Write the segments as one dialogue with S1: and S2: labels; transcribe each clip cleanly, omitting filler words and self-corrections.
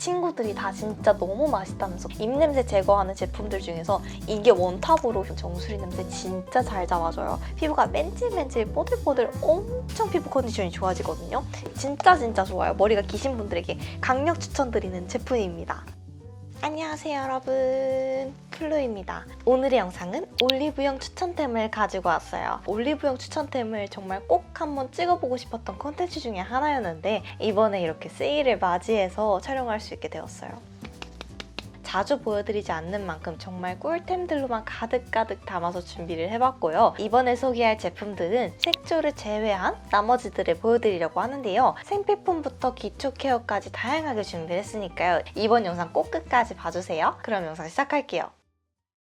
S1: 친구들이 다 진짜 너무 맛있다면서 입냄새 제거하는 제품들 중에서 이게 원탑으로 정수리 냄새 진짜 잘 잡아줘요. 피부가 맨질맨질 뽀들뽀들 엄청 피부 컨디션이 좋아지거든요. 진짜 좋아요. 머리가 기신 분들에게 강력 추천드리는 제품입니다. 안녕하세요 여러분, 플루입니다. 오늘의 영상은 올리브영 추천템을 가지고 왔어요. 올리브영 추천템을 정말 꼭 한번 찍어보고 싶었던 콘텐츠 중에 하나였는데 이번에 이렇게 세일을 맞이해서 촬영할 수 있게 되었어요. 자주 보여드리지 않는 만큼 정말 꿀템들로만 가득가득 담아서 준비를 해봤고요. 이번에 소개할 제품들은 색조를 제외한 나머지들을 보여드리려고 하는데요. 생필품부터 기초 케어까지 다양하게 준비를 했으니까요. 이번 영상 꼭 끝까지 봐주세요. 그럼 영상 시작할게요.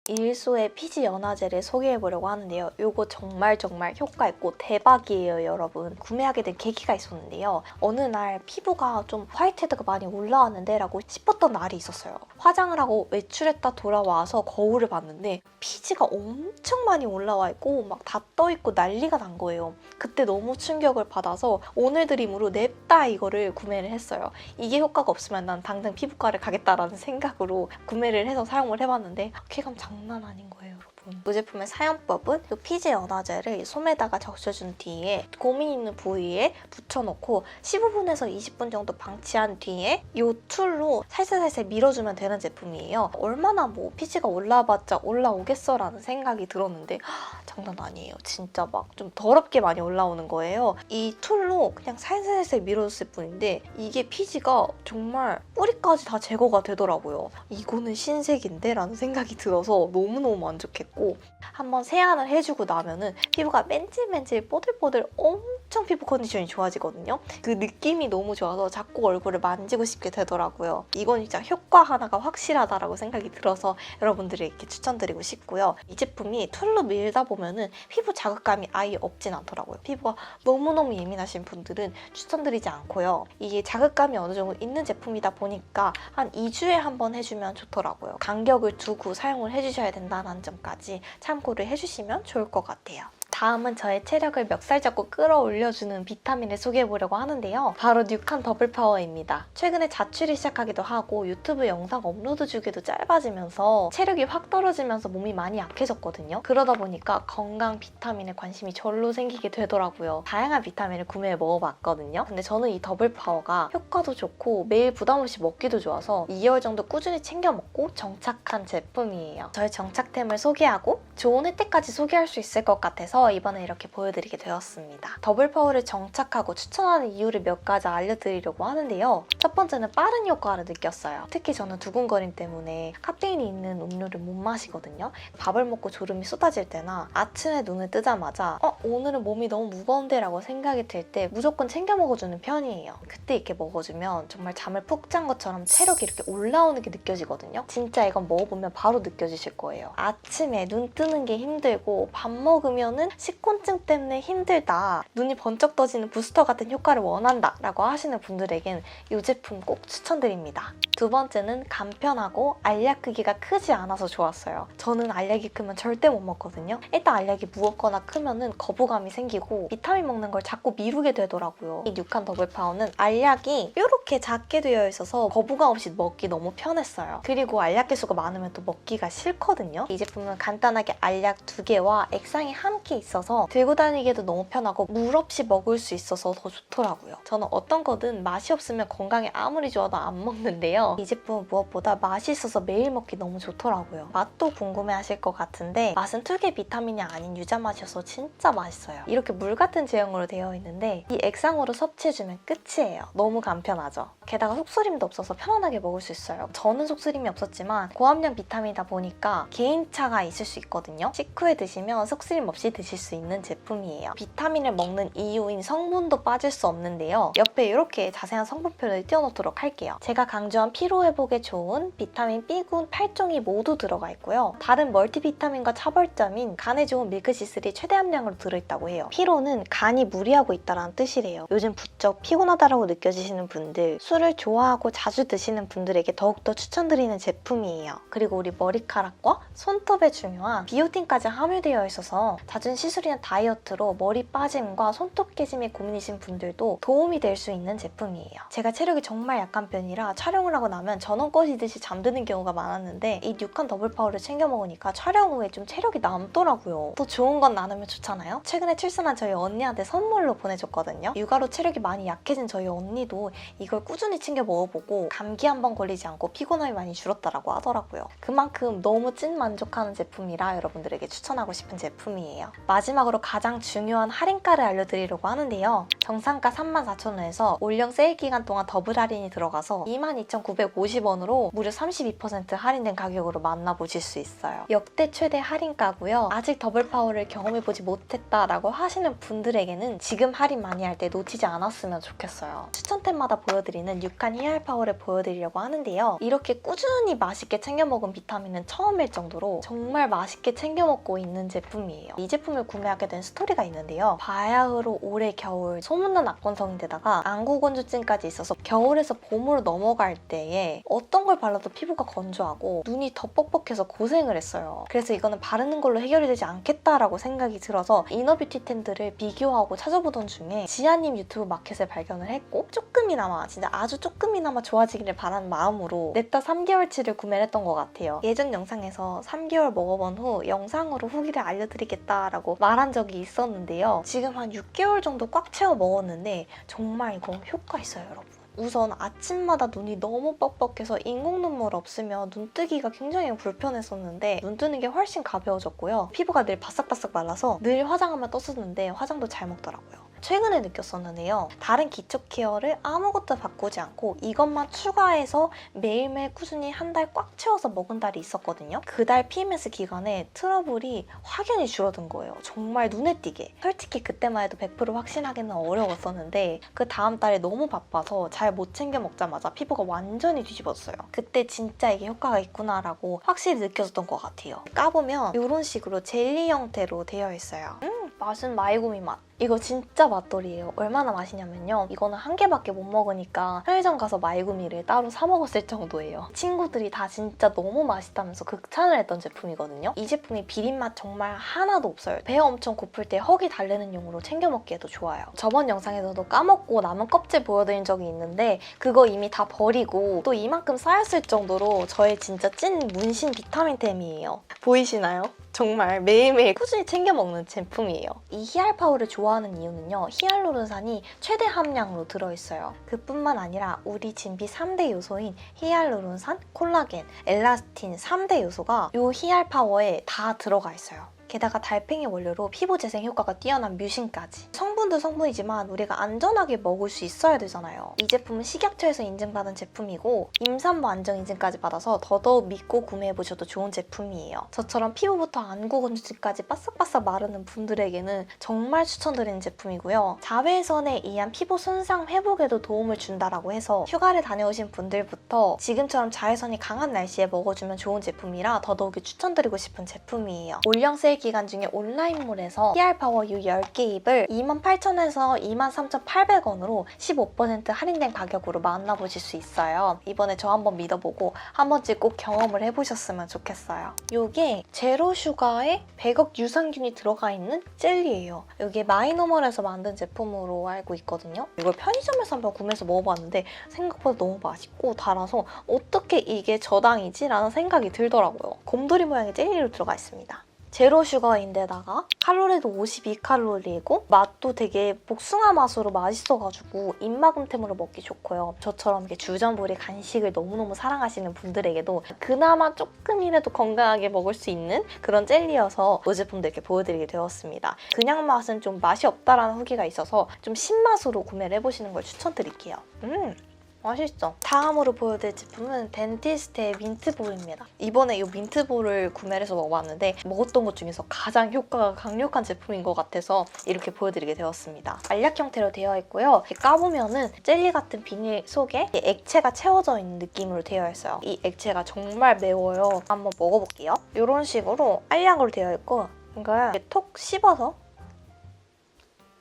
S1: 일소의 피지 연화제를 소개해보려고 하는데요. 이거 정말 효과 있고 대박이에요 여러분. 구매하게 된 계기가 있었는데요. 어느 날 피부가 좀 화이트헤드가 많이 올라왔는데 라고 싶었던 날이 있었어요. 화장을 하고 외출했다 돌아와서 거울을 봤는데 피지가 엄청 많이 올라와 있고 막 다 떠있고 난리가 난 거예요. 그때 너무 충격을 받아서 오늘 드림으로 냅다 이거를 구매를 했어요. 이게 효과가 없으면 난 당장 피부과를 가겠다라는 생각으로 구매를 해서 사용을 해봤는데 쾌감 장난 아닌 거예요 여러분. 이 제품의 사용법은 이 피지 연화제를 솜에다가 적셔준 뒤에 고민 있는 부위에 붙여놓고 15분에서 20분 정도 방치한 뒤에 이 툴로 살살살살 밀어주면 되는 제품이에요. 얼마나 뭐 피지가 올라와봤자 올라오겠어 라는 생각이 들었는데 장난 아니에요. 진짜 막 좀 더럽게 많이 올라오는 거예요. 이 툴로 그냥 살살살살 밀어줬을 뿐인데 이게 피지가 정말 뿌리까지 다 제거가 되더라고요. 이거는 신세계인데? 라는 생각이 들어서 너무너무 만족했고 한번 세안을 해주고 나면은 피부가 맨질맨질 뽀들뽀들 엄청 피부 컨디션이 좋아지거든요. 그 느낌이 너무 좋아서 자꾸 얼굴을 만지고 싶게 되더라고요. 이건 진짜 효과 하나가 확실하다라고 생각이 들어서 여러분들에게 추천드리고 싶고요. 이 제품이 툴로 밀다 보면은 피부 자극감이 아예 없진 않더라고요. 피부가 너무너무 예민하신 분들은 추천드리지 않고요. 이게 자극감이 어느 정도 있는 제품이다 보니까 한 2주에 한 번 해주면 좋더라고요. 간격을 두고 사용을 해주셔야 된다는 점까지 참고를 해주시면 좋을 것 같아요. 다음은 저의 체력을 멱살 잡고 끌어올려주는 비타민을 소개해보려고 하는데요. 바로 뉴칸 더블 파워입니다. 최근에 자취를 시작하기도 하고 유튜브 영상 업로드 주기도 짧아지면서 체력이 확 떨어지면서 몸이 많이 약해졌거든요. 그러다 보니까 건강 비타민에 관심이 절로 생기게 되더라고요. 다양한 비타민을 구매해 먹어봤거든요. 근데 저는 이 더블 파워가 효과도 좋고 매일 부담 없이 먹기도 좋아서 2개월 정도 꾸준히 챙겨 먹고 정착한 제품이에요. 저의 정착템을 소개하고 좋은 혜택까지 소개할 수 있을 것 같아서 이번에 이렇게 보여드리게 되었습니다. 더블 파워를 정착하고 추천하는 이유를 몇 가지 알려드리려고 하는데요. 첫 번째는 빠른 효과를 느꼈어요. 특히 저는 두근거림 때문에 카페인이 있는 음료를 못 마시거든요. 밥을 먹고 졸음이 쏟아질 때나 아침에 눈을 뜨자마자 오늘은 몸이 너무 무거운데 라고 생각이 들 때 무조건 챙겨 먹어주는 편이에요. 그때 이렇게 먹어주면 정말 잠을 푹 잔 것처럼 체력이 이렇게 올라오는 게 느껴지거든요. 진짜 이건 먹어보면 바로 느껴지실 거예요. 아침에 눈 뜨는 게 힘들고 밥 먹으면은 식곤증 때문에 힘들다, 눈이 번쩍 떠지는 부스터 같은 효과를 원한다 라고 하시는 분들에겐 이 제품 꼭 추천드립니다. 두 번째는 간편하고 알약 크기가 크지 않아서 좋았어요. 저는 알약이 크면 절대 못 먹거든요. 일단 알약이 무겁거나 크면은 거부감이 생기고 비타민 먹는 걸 자꾸 미루게 되더라고요. 이 뉴칸 더블 파워는 알약이 이렇게 작게 되어 있어서 거부감 없이 먹기 너무 편했어요. 그리고 알약 개수가 많으면 또 먹기가 싫거든요. 이 제품은 간단하게 알약 2개와 액상이 함께 있어서 들고 다니기에도 너무 편하고 물 없이 먹을 수 있어서 더 좋더라고요. 저는 어떤 거든 맛이 없으면 건강에 아무리 좋아도 안 먹는데요. 이 제품은 무엇보다 맛이 있어서 매일 먹기 너무 좋더라고요. 맛도 궁금해하실 것 같은데 맛은 특유의 비타민이 아닌 유자 맛이어서 진짜 맛있어요. 이렇게 물 같은 제형으로 되어 있는데 이 액상으로 섭취해주면 끝이에요. 너무 간편하죠. 게다가 속쓰림도 없어서 편안하게 먹을 수 있어요. 저는 속쓰림이 없었지만 고함량 비타민이다 보니까 개인차가 있을 수 있거든요. 식후에 드시면 속쓰림 없이 드실 수 있는 제품이에요. 비타민을 먹는 이유인 성분도 빠질 수 없는데요. 옆에 이렇게 자세한 성분표를 띄워놓도록 할게요. 제가 강조한 피로회복에 좋은 비타민 B군 8종이 모두 들어가 있고요. 다른 멀티비타민과 차별점인 간에 좋은 밀크시슬이 최대 함량으로 들어있다고 해요. 피로는 간이 무리하고 있다는 뜻이래요. 요즘 부쩍 피곤하다고 느껴지시는 분들, 술을 좋아하고 자주 드시는 분들에게 더욱더 추천드리는 제품이에요. 그리고 우리 머리카락과 손톱에 중요한 비오틴까지 함유되어 있어서 자존심 시술이나 다이어트로 머리 빠짐과 손톱 깨짐이 고민이신 분들도 도움이 될 수 있는 제품이에요. 제가 체력이 정말 약한 편이라 촬영을 하고 나면 전원 꺼지듯이 잠드는 경우가 많았는데 이 뉴칸 더블 파워를 챙겨 먹으니까 촬영 후에 좀 체력이 남더라고요. 더 좋은 건 나누면 좋잖아요? 최근에 출산한 저희 언니한테 선물로 보내줬거든요. 육아로 체력이 많이 약해진 저희 언니도 이걸 꾸준히 챙겨 먹어보고 감기 한 번 걸리지 않고 피곤함이 많이 줄었다라고 하더라고요. 그만큼 너무 찐 만족하는 제품이라 여러분들에게 추천하고 싶은 제품이에요. 마지막으로 가장 중요한 할인가를 알려드리려고 하는데요. 정상가 34,000원에서 올영 세일 기간 동안 더블 할인이 들어가서 22,950원으로 무려 32% 할인된 가격으로 만나보실 수 있어요. 역대 최대 할인가고요. 아직 더블 파워를 경험해보지 못했다라고 하시는 분들에게는 지금 할인 많이 할 때 놓치지 않았으면 좋겠어요. 추천템마다 보여드리는 뉴칸 히알 파워를 보여드리려고 하는데요. 이렇게 꾸준히 맛있게 챙겨 먹은 비타민은 처음일 정도로 정말 맛있게 챙겨 먹고 있는 제품이에요. 이 제품을 구매하게 된 스토리가 있는데요. 바야흐로 올해 겨울 소문난 악건성인데다가 안구건조증까지 있어서 겨울에서 봄으로 넘어갈 때에 어떤 걸 발라도 피부가 건조하고 눈이 더 뻑뻑해서 고생을 했어요. 그래서 이거는 바르는 걸로 해결이 되지 않겠다라고 생각이 들어서 이너뷰티템들을 비교하고 찾아보던 중에 지아님 유튜브 마켓을 발견을 했고 조금이나마 진짜 아주 조금이나마 좋아지기를 바라는 마음으로 냅다 3개월치를 구매를 했던 것 같아요. 예전 영상에서 3개월 먹어본 후 영상으로 후기를 알려드리겠다라고 말한 적이 있었는데요. 지금 한 6개월 정도 꽉 채워 먹었는데 정말 이거 효과 있어요, 여러분. 우선 아침마다 눈이 너무 뻑뻑해서 인공 눈물 없으면 눈 뜨기가 굉장히 불편했었는데 눈 뜨는 게 훨씬 가벼워졌고요. 피부가 늘 바싹바싹 말라서 늘 화장하면 떴었는데 화장도 잘 먹더라고요. 최근에 느꼈었는데요. 다른 기초 케어를 아무것도 바꾸지 않고 이것만 추가해서 매일매일 꾸준히 한 달 꽉 채워서 먹은 달이 있었거든요. 그달 PMS 기간에 트러블이 확연히 줄어든 거예요. 정말 눈에 띄게. 솔직히 그때만 해도 100% 확신하기는 어려웠었는데 그 다음 달에 너무 바빠서 잘 못 챙겨 먹자마자 피부가 완전히 뒤집어졌어요. 그때 진짜 이게 효과가 있구나라고 확실히 느껴졌던 것 같아요. 까보면 이런 식으로 젤리 형태로 되어 있어요. 맛은 마이구미 맛. 이거 진짜 맛돌이에요. 얼마나 맛있냐면요. 이거는 한 개밖에 못 먹으니까 편의점 가서 마이구미를 따로 사 먹었을 정도예요. 친구들이 다 진짜 너무 맛있다면서 극찬을 했던 제품이거든요. 이 제품이 비린맛 정말 하나도 없어요. 배 엄청 고플 때 허기 달래는 용으로 챙겨 먹기에도 좋아요. 저번 영상에서도 까먹고 남은 껍질 보여드린 적이 있는데 그거 이미 다 버리고 또 이만큼 쌓였을 정도로 저의 진짜 찐 문신 비타민템이에요. 보이시나요? 정말 매일매일 꾸준히 챙겨 먹는 제품이에요. 이 히알 파워를 좋아하는 이유는요. 히알루론산이 최대 함량으로 들어있어요. 그뿐만 아니라 우리 진피 3대 요소인 히알루론산, 콜라겐, 엘라스틴 3대 요소가 이 히알 파워에 다 들어가 있어요. 게다가 달팽이 원료로 피부 재생 효과가 뛰어난 뮤신까지. 성분도 성분이지만 우리가 안전하게 먹을 수 있어야 되잖아요. 이 제품은 식약처에서 인증받은 제품이고 임산부 안정 인증까지 받아서 더더욱 믿고 구매해보셔도 좋은 제품이에요. 저처럼 피부부터 안구 건조증까지 바싹바싹 마르는 분들에게는 정말 추천드리는 제품이고요. 자외선에 의한 피부 손상 회복에도 도움을 준다라고 해서 휴가를 다녀오신 분들부터 지금처럼 자외선이 강한 날씨에 먹어주면 좋은 제품이라 더더욱이 추천드리고 싶은 제품이에요. 올영 세일 기간 중에 온라인몰에서 히알 파워 유 10개 잎을 28,000원에서 23,800원으로 15% 할인된 가격으로 만나보실 수 있어요. 이번에 저 한번 믿어보고 한 번쯤 꼭 경험을 해보셨으면 좋겠어요. 이게 제로 슈가에 100억 유산균이 들어가 있는 젤리예요. 이게 마이노멀에서 만든 제품으로 알고 있거든요. 이걸 편의점에서 한번 구매해서 먹어봤는데 생각보다 너무 맛있고 달아서 어떻게 이게 저당이지? 라는 생각이 들더라고요. 곰돌이 모양의 젤리로 들어가 있습니다. 제로 슈거인데다가 칼로리도 52칼로리이고 맛도 되게 복숭아 맛으로 맛있어가지고 입마금템으로 먹기 좋고요. 저처럼 이렇게 주전부리 간식을 너무너무 사랑하시는 분들에게도 그나마 조금이라도 건강하게 먹을 수 있는 그런 젤리여서 이 제품도 이렇게 보여드리게 되었습니다. 그냥 맛은 좀 맛이 없다라는 후기가 있어서 좀 신맛으로 구매를 해보시는 걸 추천드릴게요. 맛있어. 다음으로 보여드릴 제품은 덴티스트의 민트볼입니다. 이번에 이 민트볼을 구매를 해서 먹어봤는데 먹었던 것 중에서 가장 효과가 강력한 제품인 것 같아서 이렇게 보여드리게 되었습니다. 알약 형태로 되어 있고요. 까보면은 젤리 같은 비닐 속에 액체가 채워져 있는 느낌으로 되어 있어요. 이 액체가 정말 매워요. 한번 먹어볼게요. 이런 식으로 알약으로 되어 있고 이걸 이렇게 톡 씹어서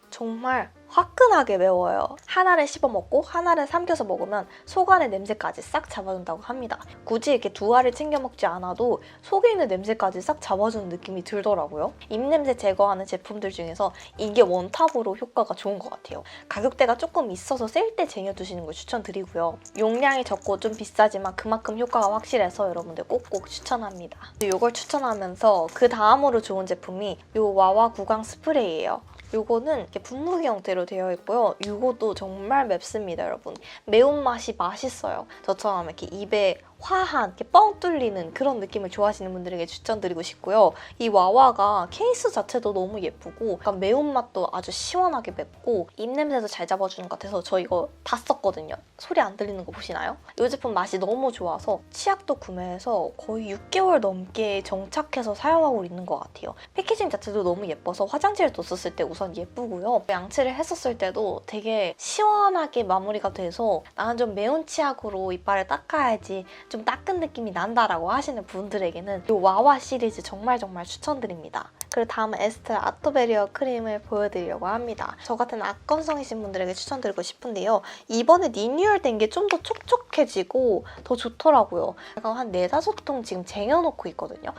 S1: 정말 화끈하게 매워요. 하나를 씹어 먹고 하나를 삼켜서 먹으면 속 안의 냄새까지 싹 잡아준다고 합니다. 굳이 이렇게 두 알을 챙겨 먹지 않아도 속에 있는 냄새까지 싹 잡아주는 느낌이 들더라고요. 입냄새 제거하는 제품들 중에서 이게 원탑으로 효과가 좋은 것 같아요. 가격대가 조금 있어서 셀 때 쟁여두시는 걸 추천드리고요. 용량이 적고 좀 비싸지만 그만큼 효과가 확실해서 여러분들 꼭꼭 추천합니다. 이걸 추천하면서 그 다음으로 좋은 제품이 이 와와 구강 스프레이예요. 요거는 이렇게 분무기 형태로 되어 있고요. 요것도 정말 맵습니다, 여러분. 매운맛이 맛있어요. 저처럼 이렇게 입에 화한, 이렇게 뻥 뚫리는 그런 느낌을 좋아하시는 분들에게 추천드리고 싶고요. 이 와와가 케이스 자체도 너무 예쁘고 약간 매운맛도 아주 시원하게 맵고 입냄새도 잘 잡아주는 것 같아서 저 이거 다 썼거든요. 소리 안 들리는 거 보시나요? 이 제품 맛이 너무 좋아서 치약도 구매해서 거의 6개월 넘게 정착해서 사용하고 있는 것 같아요. 패키징 자체도 너무 예뻐서 화장지를 뒀었을 때 우선 예쁘고요. 양치를 했었을 때도 되게 시원하게 마무리가 돼서 나는 좀 매운 치약으로 이빨을 닦아야지 좀 닦은 느낌이 난다라고 하시는 분들에게는 이 와와 시리즈 정말 추천드립니다. 그리고 다음은 에스테 아토베리어 크림을 보여드리려고 합니다. 저 같은 악건성이신 분들에게 추천드리고 싶은데요. 이번에 리뉴얼된 게 좀 더 촉촉해지고 더 좋더라고요. 제가 한 4-5통 지금 쟁여놓고 있거든요.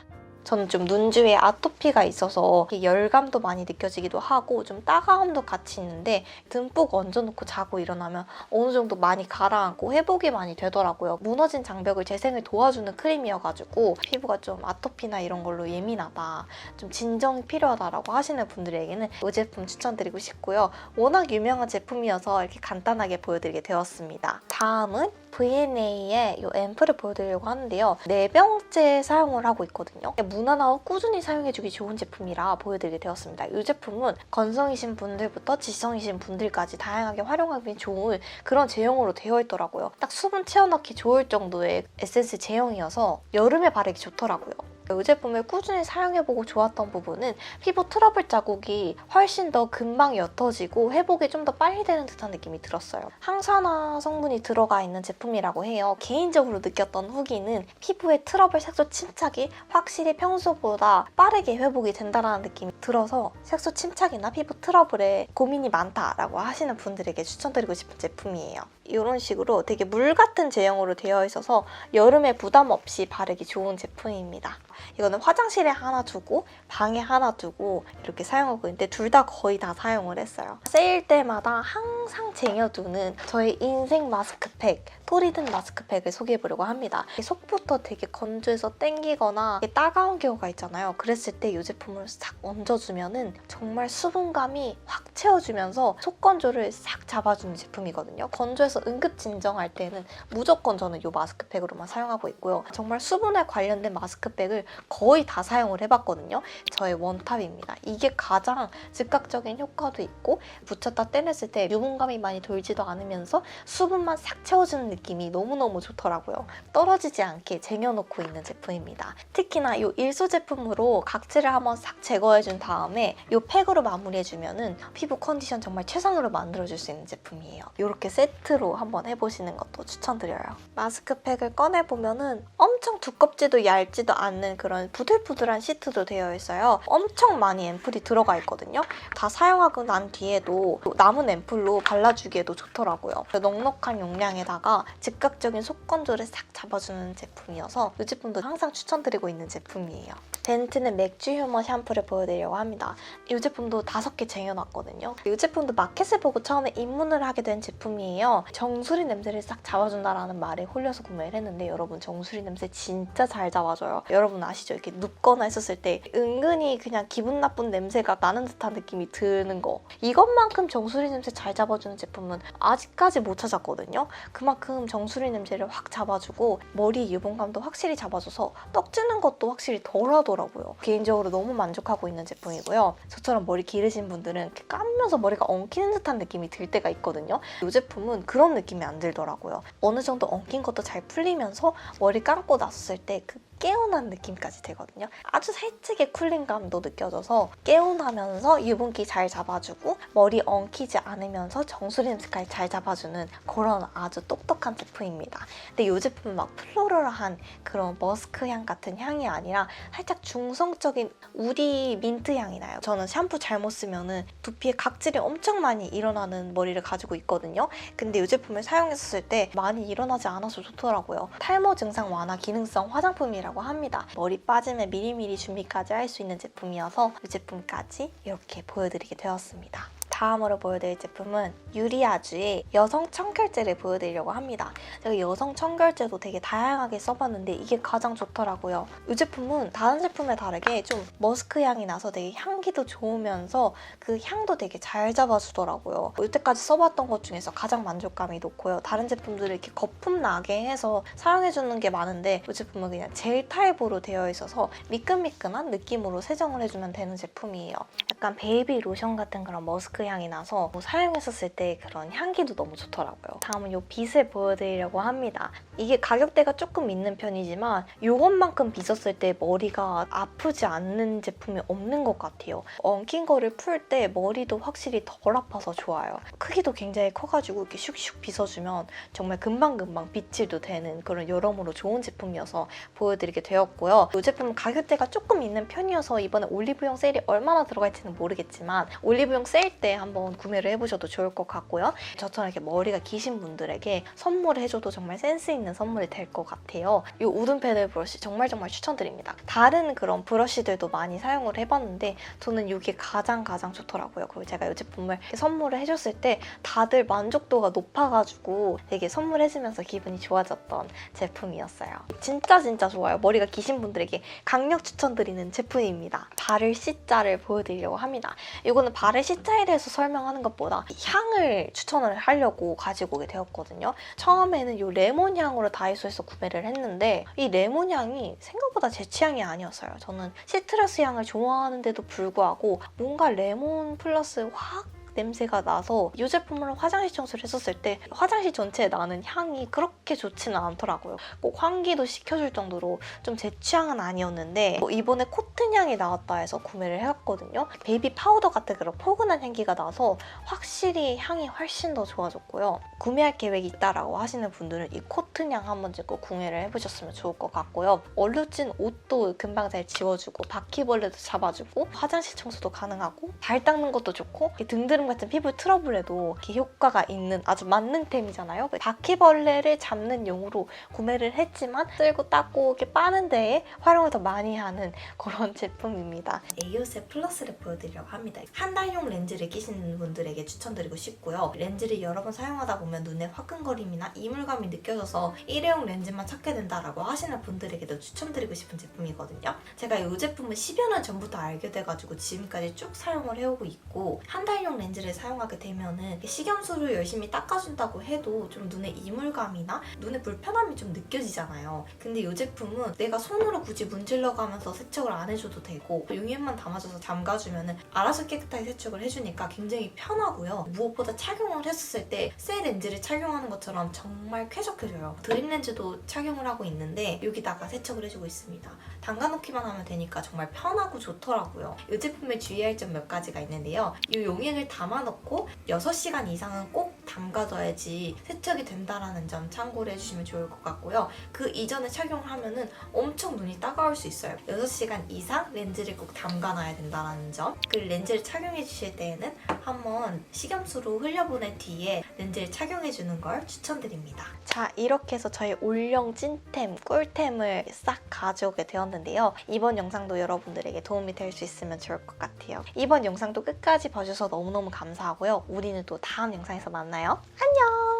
S1: 저는 좀 눈 주위에 아토피가 있어서 열감도 많이 느껴지기도 하고 좀 따가움도 같이 있는데 듬뿍 얹어놓고 자고 일어나면 어느 정도 많이 가라앉고 회복이 많이 되더라고요. 무너진 장벽을 재생을 도와주는 크림이어가지고 피부가 좀 아토피나 이런 걸로 예민하다, 좀 진정이 필요하다라고 하시는 분들에게는 이 제품 추천드리고 싶고요. 워낙 유명한 제품이어서 이렇게 간단하게 보여드리게 되었습니다. 다음은 V&A의 이 앰플을 보여드리려고 하는데요. 4병째 사용을 하고 있거든요. 무난하고 꾸준히 사용해주기 좋은 제품이라 보여드리게 되었습니다. 이 제품은 건성이신 분들부터 지성이신 분들까지 다양하게 활용하기 좋은 그런 제형으로 되어 있더라고요. 딱 수분 채워넣기 좋을 정도의 에센스 제형이어서 여름에 바르기 좋더라고요. 이 제품을 꾸준히 사용해보고 좋았던 부분은 피부 트러블 자국이 훨씬 더 금방 옅어지고 회복이 좀 더 빨리 되는 듯한 느낌이 들었어요. 항산화 성분이 들어가 있는 제품이라고 해요. 개인적으로 느꼈던 후기는 피부의 트러블 색소 침착이 확실히 평소보다 빠르게 회복이 된다는 느낌이 들어서 색소 침착이나 피부 트러블에 고민이 많다라고 하시는 분들에게 추천드리고 싶은 제품이에요. 이런 식으로 되게 물 같은 제형으로 되어 있어서 여름에 부담 없이 바르기 좋은 제품입니다. 이거는 화장실에 하나 두고 방에 하나 두고 이렇게 사용하고 있는데 둘 다 거의 다 사용을 했어요. 세일 때마다 항상 쟁여두는 저의 인생 마스크팩, 토리든 마스크팩을 소개해보려고 합니다. 속부터 되게 건조해서 땡기거나 따가운 경우가 있잖아요. 그랬을 때 이 제품을 싹 얹어주면 정말 수분감이 확 채워주면서 속 건조를 싹 잡아주는 제품이거든요. 건조해서 응급 진정할 때는 무조건 저는 이 마스크팩으로만 사용하고 있고요. 정말 수분에 관련된 마스크팩을 거의 다 사용을 해봤거든요. 저의 원탑입니다. 이게 가장 즉각적인 효과도 있고 붙였다 떼냈을 때 유분감이 많이 돌지도 않으면서 수분만 싹 채워주는 느낌이 너무너무 좋더라고요. 떨어지지 않게 쟁여놓고 있는 제품입니다. 특히나 이 일소 제품으로 각질을 한번 싹 제거해준 다음에 이 팩으로 마무리해주면 피부 컨디션 정말 최상으로 만들어줄 수 있는 제품이에요. 이렇게 세트로 한번 해보시는 것도 추천드려요. 마스크팩을 꺼내보면 엄청 두껍지도 얇지도 않는 그런 부들부들한 시트도 되어 있어요. 엄청 많이 앰플이 들어가 있거든요. 다 사용하고 난 뒤에도 남은 앰플로 발라주기에도 좋더라고요. 넉넉한 용량에다가 즉각적인 속 건조를 싹 잡아주는 제품이어서 이 제품도 항상 추천드리고 있는 제품이에요. 벤트는 맥주 휴머 샴푸를 보여드리려고 합니다. 이 제품도 5개 쟁여놨거든요. 이 제품도 마켓을 보고 처음에 입문을 하게 된 제품이에요. 정수리 냄새를 싹 잡아준다라는 말에 홀려서 구매를 했는데 여러분 정수리 냄새 진짜 잘 잡아줘요. 여러분 아시죠? 이렇게 눕거나 했었을 때 은근히 그냥 기분 나쁜 냄새가 나는 듯한 느낌이 드는 거. 이것만큼 정수리 냄새 잘 잡아주는 제품은 아직까지 못 찾았거든요. 그만큼 정수리 냄새를 확 잡아주고 머리 유분감도 확실히 잡아줘서 떡지는 것도 확실히 덜하더라고요. 개인적으로 너무 만족하고 있는 제품이고요. 저처럼 머리 기르신 분들은 이렇게 감으면서 머리가 엉키는 듯한 느낌이 들 때가 있거든요. 이 제품은 그런 그런 느낌이 안 들더라고요. 어느 정도 엉킨 것도 잘 풀리면서 머리 감고 났을 때 그 개운한 느낌까지 들거든요. 아주 살짝의 쿨링감도 느껴져서 개운하면서 유분기 잘 잡아주고 머리 엉키지 않으면서 정수리 냄새까지 잘 잡아주는 그런 아주 똑똑한 제품입니다. 근데 이 제품은 막 플로럴한 그런 머스크 향 같은 향이 아니라 살짝 중성적인 우디 민트 향이 나요. 저는 샴푸 잘못 쓰면은 두피에 각질이 엄청 많이 일어나는 머리를 가지고 있거든요. 근데 이 제품을 사용했을 때 많이 일어나지 않아서 좋더라고요. 탈모 증상 완화 기능성 화장품이라고 합니다. 머리 빠짐에 미리미리 준비까지 할 수 있는 제품이어서 이 제품까지 이렇게 보여드리게 되었습니다. 다음으로 보여드릴 제품은 유리아주의 여성 청결제를 보여드리려고 합니다. 제가 여성 청결제도 되게 다양하게 써봤는데 이게 가장 좋더라고요. 이 제품은 다른 제품에 다르게 좀 머스크 향이 나서 되게 향기도 좋으면서 그 향도 되게 잘 잡아주더라고요. 여태까지 써봤던 것 중에서 가장 만족감이 높고요. 다른 제품들을 이렇게 거품 나게 해서 사용해주는 게 많은데 이 제품은 그냥 젤 타입으로 되어 있어서 미끈미끈한 느낌으로 세정을 해주면 되는 제품이에요. 약간 베이비 로션 같은 그런 머스크 향이 나서 사용했었을 때 그런 향기도 너무 좋더라고요. 다음은 이 빗을 보여드리려고 합니다. 이게 가격대가 조금 있는 편이지만 이것만큼 빗었을 때 머리가 아프지 않는 제품이 없는 것 같아요. 엉킨 거를 풀 때 머리도 확실히 덜 아파서 좋아요. 크기도 굉장히 커가지고 이렇게 슉슉 빗어주면 정말 금방금방 빗질도 되는 그런 여러모로 좋은 제품이어서 보여드리게 되었고요. 이 제품은 가격대가 조금 있는 편이어서 이번에 올리브영 세일이 얼마나 들어갈지는 모르겠지만 올리브영 세일 때 한번 구매를 해보셔도 좋을 것 같고요. 저처럼 이렇게 머리가 기신 분들에게 선물을 해줘도 정말 센스 있는 선물이 될 것 같아요. 이 우든 패들 브러쉬 정말 추천드립니다. 다른 그런 브러쉬들도 많이 사용을 해봤는데 저는 이게 가장 좋더라고요. 그리고 제가 이 제품을 선물을 해줬을 때 다들 만족도가 높아가지고 되게 선물해주면서 기분이 좋아졌던 제품이었어요. 진짜 좋아요. 머리가 기신 분들에게 강력 추천드리는 제품입니다. 바를 C자를 보여드리려고 합니다. 이거는 바를 C자에 대해서 설명하는 것보다 향을 추천을 하려고 가지고 오게 되었거든요. 처음에는 이 레몬 향으로 다이소에서 구매를 했는데 이 레몬 향이 생각보다 제 취향이 아니었어요. 저는 시트러스 향을 좋아하는데도 불구하고 뭔가 레몬 플러스 확 냄새가 나서 이 제품으로 화장실 청소를 했었을 때 화장실 전체에 나는 향이 그렇게 좋지는 않더라고요. 꼭 환기도 시켜줄 정도로 좀 제 취향은 아니었는데 이번에 코튼 향이 나왔다 해서 구매를 해왔거든요. 베이비 파우더 같은 그런 포근한 향기가 나서 확실히 향이 훨씬 더 좋아졌고요. 구매할 계획이 있다라고 하시는 분들은 이 코튼 향 한번 꼭 구매를 해보셨으면 좋을 것 같고요. 얼룩진 옷도 금방 잘 지워주고 바퀴벌레도 잡아주고 화장실 청소도 가능하고 발 닦는 것도 좋고 등드름 같은 피부 트러블에도 이렇게 효과가 있는 아주 만능템이잖아요. 바퀴벌레를 잡는 용으로 구매를 했지만 쓸고 닦고 이렇게 빠는 데에 활용을 더 많이 하는 그런 제품입니다. 에이오스의 플러스를 보여드리려고 합니다. 한 달용 렌즈를 끼시는 분들에게 추천드리고 싶고요. 렌즈를 여러 번 사용하다 보면 눈에 화끈거림이나 이물감이 느껴져서 일회용 렌즈만 찾게 된다라고 하시는 분들에게도 추천드리고 싶은 제품이거든요. 제가 이 제품은 10여 년 전부터 알게 돼가지고 지금까지 쭉 사용을 해오고 있고 한 달용 렌즈를 사용하게 되면은 식염수를 열심히 닦아준다고 해도 좀 눈에 이물감이나 눈에 불편함이 좀 느껴지잖아요. 근데 이 제품은 내가 손으로 굳이 문질러 가면서 세척을 안 해줘도 되고 용액만 담아줘서 잠가주면은 알아서 깨끗하게 세척을 해주니까 굉장히 편하고요. 무엇보다 착용을 했었을 때 새 렌즈를 착용하는 것처럼 정말 쾌적해져요. 드립 렌즈도 착용을 하고 있는데 여기다가 세척을 해주고 있습니다. 담가놓기만 하면 되니까 정말 편하고 좋더라고요. 이 제품에 주의할 점 몇 가지가 있는데요. 이 용액을 담아놓고 6시간 이상은 꼭 담가둬야지 세척이 된다는 점 참고를 해주시면 좋을 것 같고요. 그 이전에 착용을 하면은 엄청 눈이 따가울 수 있어요. 6시간 이상 렌즈를 꼭 담가놔야 된다는 점. 그 렌즈를 착용해 주실 때에는 한번 식염수로 흘려보낸 뒤에 렌즈를 착용해주는 걸 추천드립니다. 자, 이렇게 해서 저희 올영 찐템, 꿀템을 싹 가져오게 되었는데요. 이번 영상도 여러분들에게 도움이 될 수 있으면 좋을 것 같아요. 이번 영상도 끝까지 봐주셔서 너무너무 감사하고요. 우리는 또 다음 영상에서 만나요. 안녕!